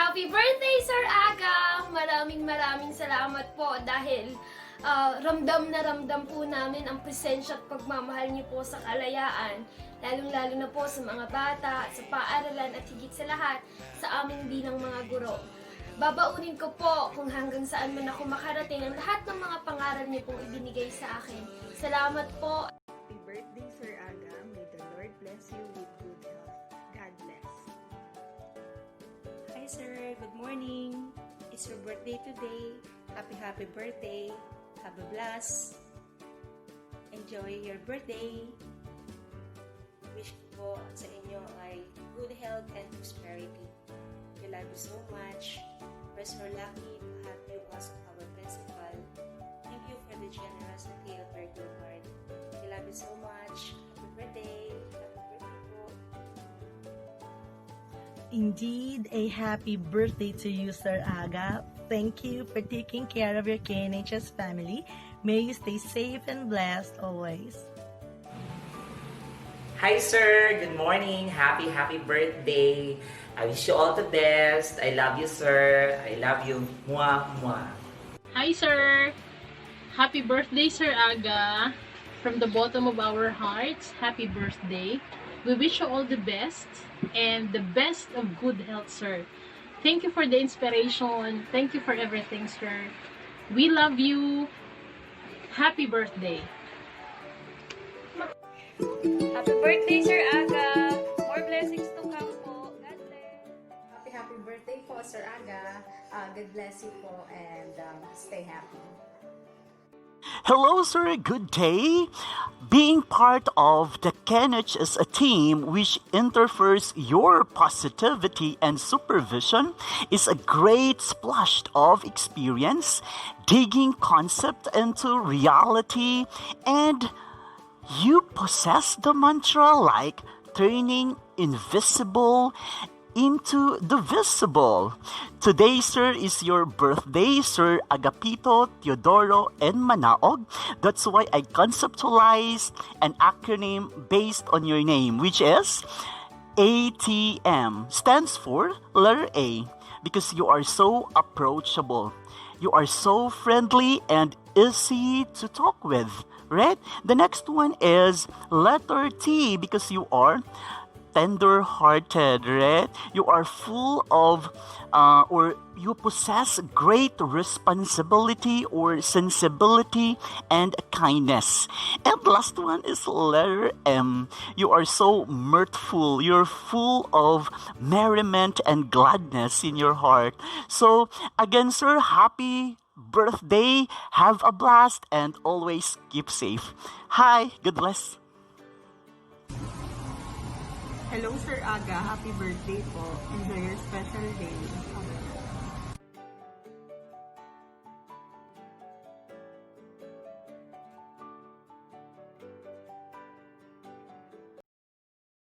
Happy birthday, Sir Aga! Maraming salamat po dahil ramdam na ramdam po namin ang presensya at pagmamahal niyo po sa kalayaan. Lalong-lalo na po sa mga bata, sa paaralan at higit sa lahat sa amin bilang mga guro. Babaunin ko po kung hanggang saan man ako makarating ang lahat ng mga pangaral niyo pong ibinigay sa akin. Salamat po! Happy birthday, Sir Aga. May the Lord bless you with good health. God bless. Hi sir, good morning. It's your birthday today. Happy birthday. Have a blast. Enjoy your birthday. Wish ko po sa inyo ay good health and prosperity. We love you so much. We're so lucky to have you as our principal. Thank you for the generosity of your good heart. We love you so much. Happy birthday. Happy birthday po. Indeed, a happy birthday to you, Sir Aga. Thank you for taking care of your KNHS family. May you stay safe and blessed always. Hi sir, good morning. Happy birthday. I wish you all the best. I love you sir. I love you. Mwah, mwah. Hi sir! Happy birthday, Sir Aga! From the bottom of our hearts, happy birthday. We wish you all the best and the best of good health, sir. Thank you for the inspiration. Thank you for everything, sir. We love you. Happy birthday. Happy birthday, Sir Aga! More blessings to come po. God bless. Happy birthday po, Sir Aga. God bless you po and stay happy. Hello, sir. Good day. Being part of the KNH is a team which interferes your positivity and supervision is a great splash of experience, digging concept into reality, and you possess the mantra like turning invisible into the visible. Today, sir, is your birthday, Sir Agapito, Teodoro, and Manaog. That's why I conceptualized an acronym based on your name, which is ATM. Stands for letter A, because you are so approachable. You are so friendly and easy to talk with, right? The next one is letter T, because you are tender-hearted, right? You are full of, or you possess great responsibility or sensibility and kindness. And last one is letter M. You are so mirthful. You're full of merriment and gladness in your heart. So, again, sir, happy birthday. Have a blast and always keep safe. Hi, God bless. Hello, Sir Aga. Happy birthday po. Enjoy your special day.